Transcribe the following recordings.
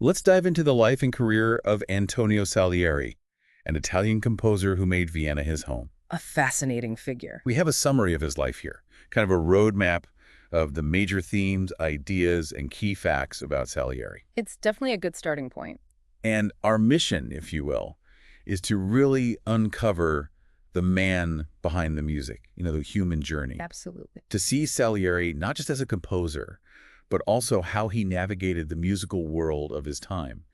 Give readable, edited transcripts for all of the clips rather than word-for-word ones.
Let's dive into the life and career of Antonio Salieri, an Italian composer who made Vienna his home. A fascinating figure. We have a summary of his life here, kind of a roadmap of the major themes, ideas, and key facts about Salieri. It's definitely a good starting point. And our mission, if you will, is to really uncover the man behind the music, the human journey. Absolutely. To see Salieri not just as a composer, but also how he navigated the musical world of his time.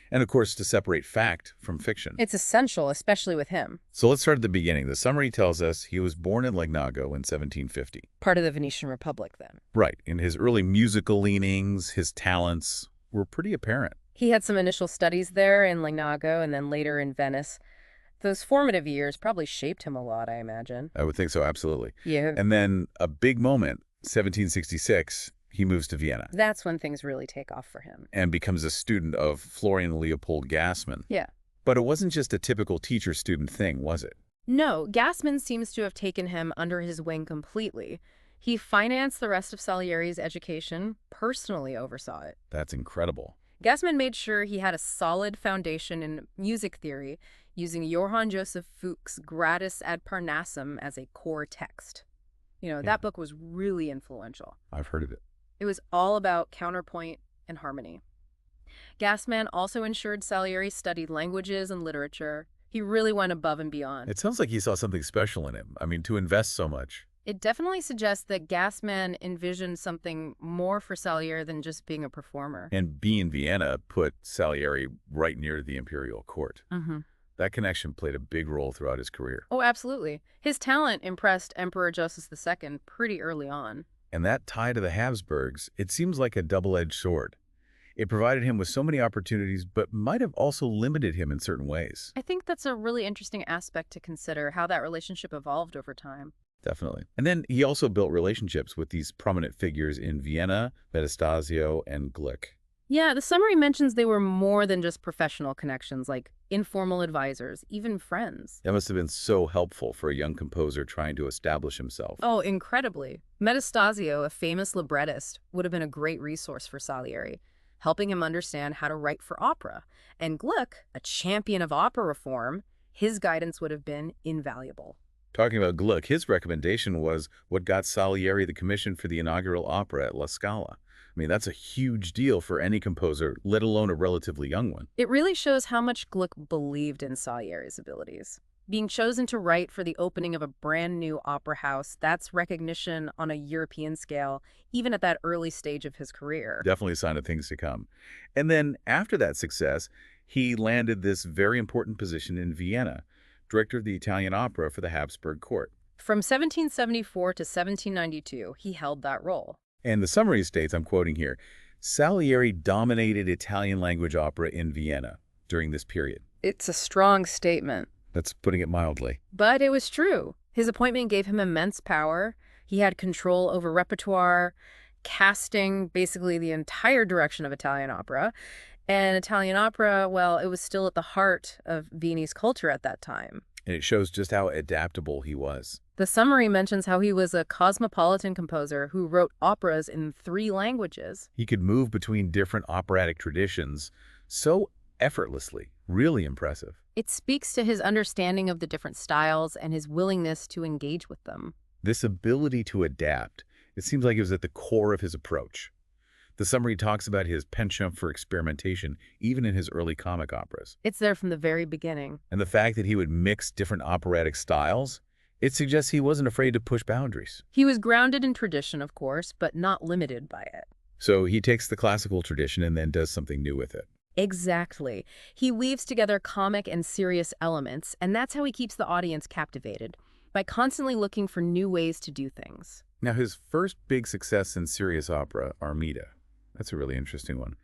And of course, to separate fact from fiction. It's essential, especially with him. So let's start at the beginning. The summary tells us he was born in Legnago in 1750. Part of the Venetian Republic, then. Right. In his early musical leanings, his talents were pretty apparent. He had some initial studies there in Legnago and then later in Venice. Those formative years probably shaped him a lot, I imagine. I would think so, absolutely. Yeah. And then a big moment, 1766, he moves to Vienna. That's when things really take off for him. And becomes a student of Florian Leopold Gasman. Yeah. But it wasn't just a typical teacher-student thing, was it? No, Gasman seems to have taken him under his wing completely. He financed the rest of Salieri's education, personally oversaw it. That's incredible. Gasman made sure he had a solid foundation in music theory, using Johann Joseph Fuchs' Gradus ad Parnassum as a core text. That book was really influential. I've heard of it. It was all about counterpoint and harmony. Gasman also ensured Salieri studied languages and literature. He really went above and beyond. It sounds like he saw something special in him. To invest so much. It definitely suggests that Gasman envisioned something more for Salieri than just being a performer. And being in Vienna put Salieri right near the Imperial court. Mm-hmm. That connection played a big role throughout his career. Oh, absolutely. His talent impressed Emperor Joseph II pretty early on. And that tie to the Habsburgs, it seems like a double-edged sword. It provided him with so many opportunities, but might have also limited him in certain ways. I think that's a really interesting aspect to consider, how that relationship evolved over time. Definitely. And then he also built relationships with these prominent figures in Vienna, Metastasio, and Gluck. Yeah, the summary mentions they were more than just professional connections, like informal advisors, even friends. That must have been so helpful for a young composer trying to establish himself. Oh, incredibly. Metastasio, a famous librettist, would have been a great resource for Salieri, helping him understand how to write for opera. And Gluck, a champion of opera reform, his guidance would have been invaluable. Talking about Gluck, his recommendation was what got Salieri the commission for the inaugural opera at La Scala. That's a huge deal for any composer, let alone a relatively young one. It really shows how much Gluck believed in Salieri's abilities. Being chosen to write for the opening of a brand new opera house, that's recognition on a European scale, even at that early stage of his career. Definitely a sign of things to come. And then after that success, he landed this very important position in Vienna, director of the Italian opera for the Habsburg court. From 1774 to 1792, he held that role. And the summary states, I'm quoting here, Salieri dominated Italian language opera in Vienna during this period. It's a strong statement. That's putting it mildly. But it was true. His appointment gave him immense power. He had control over repertoire, casting, basically the entire direction of Italian opera. And Italian opera, well, it was still at the heart of Viennese culture at that time. And it shows just how adaptable he was. The summary mentions how he was a cosmopolitan composer who wrote operas in 3 languages. He could move between different operatic traditions so effortlessly. Really impressive. It speaks to his understanding of the different styles and his willingness to engage with them. This ability to adapt, it seems like it was at the core of his approach. The summary talks about his penchant for experimentation, even in his early comic operas. It's there from the very beginning. And the fact that he would mix different operatic styles, it suggests he wasn't afraid to push boundaries. He was grounded in tradition, of course, but not limited by it. So he takes the classical tradition and then does something new with it. Exactly. He weaves together comic and serious elements, and that's how he keeps the audience captivated, by constantly looking for new ways to do things. Now, his first big success in serious opera, Armida. That's a really interesting one.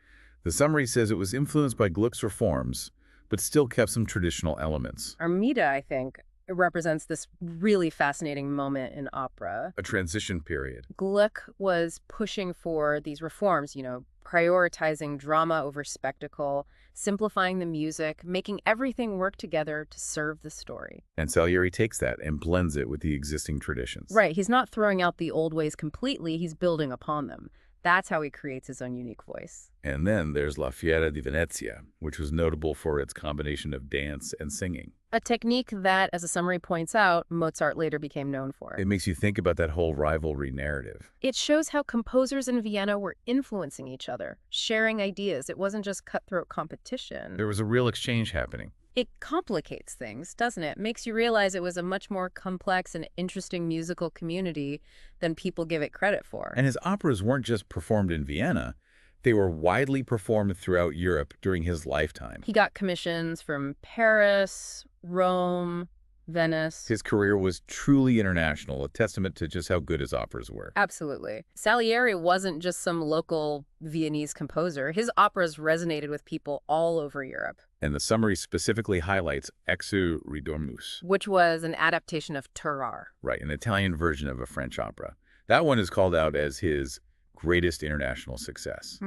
The summary says it was influenced by Gluck's reforms, but still kept some traditional elements. Armida, I think, represents this really fascinating moment in opera. A transition period. Gluck was pushing for these reforms, prioritizing drama over spectacle, simplifying the music, making everything work together to serve the story. And Salieri takes that and blends it with the existing traditions. Right. He's not throwing out the old ways completely. He's building upon them. That's how he creates his own unique voice. And then there's La Fiera di Venezia, which was notable for its combination of dance and singing. A technique that, as a summary points out, Mozart later became known for. It makes you think about that whole rivalry narrative. It shows how composers in Vienna were influencing each other, sharing ideas. It wasn't just cutthroat competition. There was a real exchange happening. It complicates things, doesn't it? Makes you realize it was a much more complex and interesting musical community than people give it credit for. And his operas weren't just performed in Vienna. They were widely performed throughout Europe during his lifetime. He got commissions from Paris, Rome, Venice. His career was truly international, a testament to just how good his operas were. Absolutely. Salieri wasn't just some local Viennese composer. His operas resonated with people all over Europe. And the summary specifically highlights Axur Ridormus. Which was an adaptation of Tarare. Right, an Italian version of a French opera. That one is called out as his greatest international success.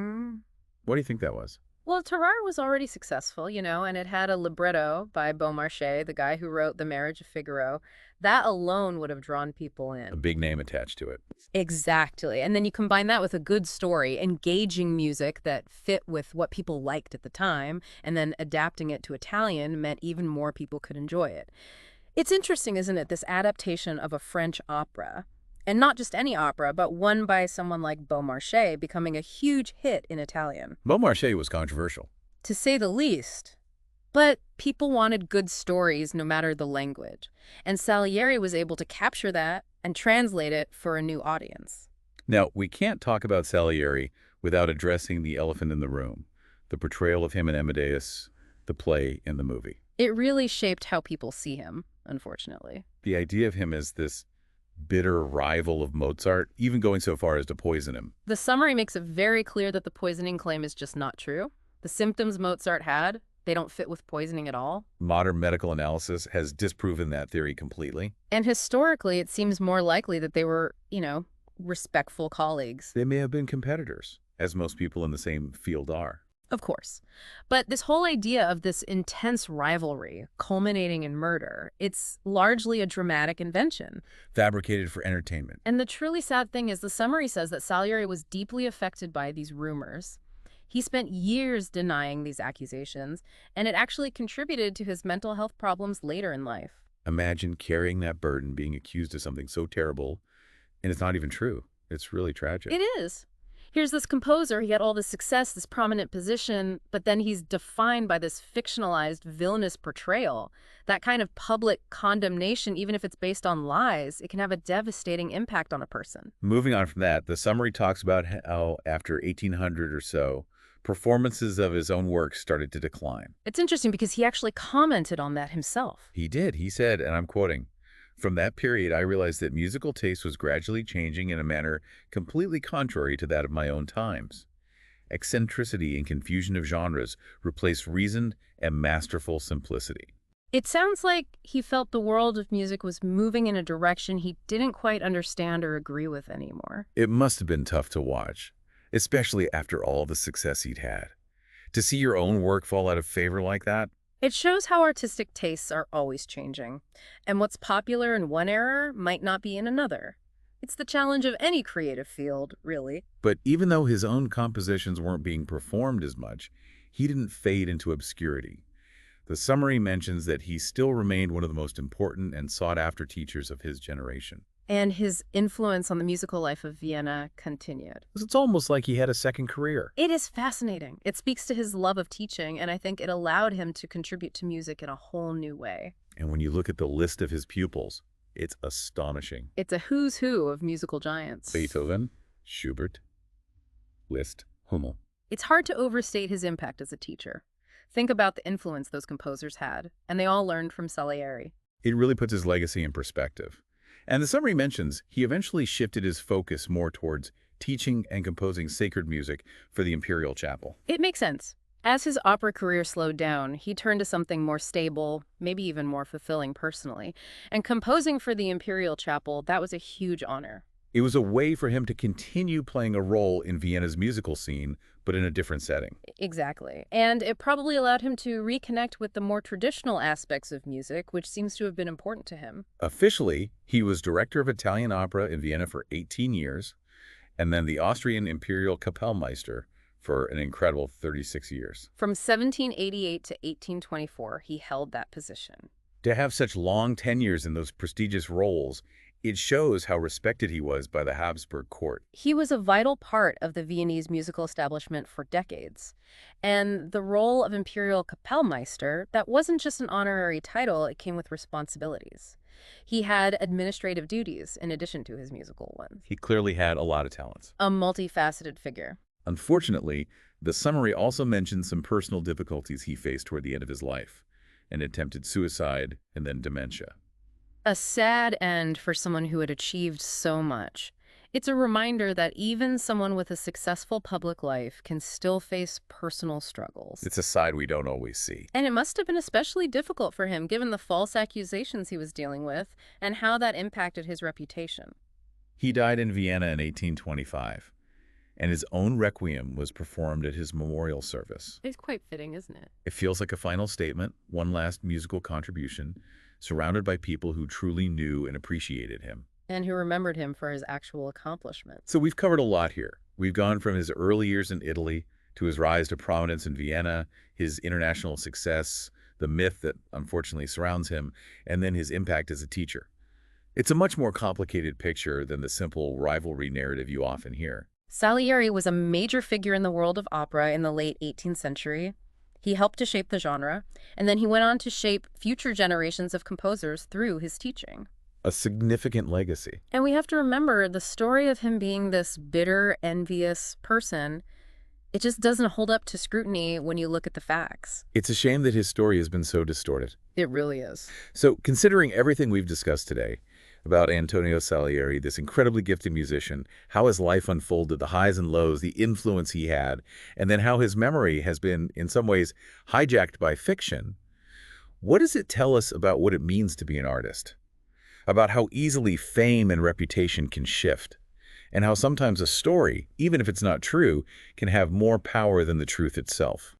What do you think that was? Well, Tarare was already successful, and it had a libretto by Beaumarchais, the guy who wrote The Marriage of Figaro. That alone would have drawn people in. A big name attached to it. Exactly. And then you combine that with a good story, engaging music that fit with what people liked at the time, and then adapting it to Italian meant even more people could enjoy it. It's interesting, isn't it, this adaptation of a French opera, and not just any opera, but one by someone like Beaumarchais becoming a huge hit in Italian. Beaumarchais was controversial. To say the least. But people wanted good stories no matter the language. And Salieri was able to capture that and translate it for a new audience. Now, we can't talk about Salieri without addressing the elephant in the room, the portrayal of him in Amadeus, the play, and the movie. It really shaped how people see him, unfortunately. The idea of him as this bitter rival of Mozart, even going so far as to poison him. The summary makes it very clear that the poisoning claim is just not true. The symptoms Mozart had, they don't fit with poisoning at all. Modern medical analysis has disproven that theory completely. And historically, it seems more likely that they were, respectful colleagues. They may have been competitors, as most people in the same field are. Of course. But this whole idea of this intense rivalry culminating in murder, it's largely a dramatic invention. Fabricated for entertainment. And the truly sad thing is the summary says that Salieri was deeply affected by these rumors. He spent years denying these accusations, and it actually contributed to his mental health problems later in life. Imagine carrying that burden, being accused of something so terrible, and it's not even true. It's really tragic. It is. Here's this composer, he had all this success, this prominent position, but then he's defined by this fictionalized villainous portrayal. That kind of public condemnation, even if it's based on lies, it can have a devastating impact on a person. Moving on from that, the summary talks about how after 1800 or so, performances of his own work started to decline. It's interesting because he actually commented on that himself. He did. He said, and I'm quoting, "From that period, I realized that musical taste was gradually changing in a manner completely contrary to that of my own times. Eccentricity and confusion of genres replaced reasoned and masterful simplicity." It sounds like he felt the world of music was moving in a direction he didn't quite understand or agree with anymore. It must have been tough to watch, especially after all the success he'd had. To see your own work fall out of favor like that. It shows how artistic tastes are always changing, and what's popular in one era might not be in another. It's the challenge of any creative field, really. But even though his own compositions weren't being performed as much, he didn't fade into obscurity. The summary mentions that he still remained one of the most important and sought-after teachers of his generation. And his influence on the musical life of Vienna continued. It's almost like he had a second career. It is fascinating. It speaks to his love of teaching, and I think it allowed him to contribute to music in a whole new way. And when you look at the list of his pupils, it's astonishing. It's a who's who of musical giants. Beethoven, Schubert, Liszt, Hummel. It's hard to overstate his impact as a teacher. Think about the influence those composers had, and they all learned from Salieri. It really puts his legacy in perspective. And the summary mentions he eventually shifted his focus more towards teaching and composing sacred music for the Imperial Chapel. It makes sense. As his opera career slowed down, he turned to something more stable, maybe even more fulfilling personally. And composing for the Imperial Chapel, that was a huge honor. It was a way for him to continue playing a role in Vienna's musical scene, but in a different setting. Exactly. And it probably allowed him to reconnect with the more traditional aspects of music, which seems to have been important to him. Officially, he was director of Italian opera in Vienna for 18 years, and then the Austrian Imperial Kapellmeister for an incredible 36 years. From 1788 to 1824, he held that position. To have such long tenures in those prestigious roles, it shows how respected he was by the Habsburg court. He was a vital part of the Viennese musical establishment for decades. And the role of Imperial Kapellmeister, that wasn't just an honorary title, it came with responsibilities. He had administrative duties in addition to his musical ones. He clearly had a lot of talents. A multifaceted figure. Unfortunately, the summary also mentions some personal difficulties he faced toward the end of his life, and attempted suicide and then dementia. A sad end for someone who had achieved so much. It's a reminder that even someone with a successful public life can still face personal struggles. It's a side we don't always see. And it must have been especially difficult for him given the false accusations he was dealing with and how that impacted his reputation. He died in Vienna in 1825, and his own requiem was performed at his memorial service. It's quite fitting, isn't it? It feels like a final statement, one last musical contribution, surrounded by people who truly knew and appreciated him. And who remembered him for his actual accomplishments. So we've covered a lot here. We've gone from his early years in Italy to his rise to prominence in Vienna, his international success, the myth that unfortunately surrounds him, and then his impact as a teacher. It's a much more complicated picture than the simple rivalry narrative you often hear. Salieri was a major figure in the world of opera in the late 18th century. He helped to shape the genre, and then he went on to shape future generations of composers through his teaching. A significant legacy. And we have to remember the story of him being this bitter, envious person. It just doesn't hold up to scrutiny when you look at the facts. It's a shame that his story has been so distorted. It really is. So, considering everything we've discussed today about Antonio Salieri, this incredibly gifted musician, how his life unfolded, the highs and lows, the influence he had, and then how his memory has been, in some ways, hijacked by fiction, what does it tell us about what it means to be an artist? About how easily fame and reputation can shift, and how sometimes a story, even if it's not true, can have more power than the truth itself.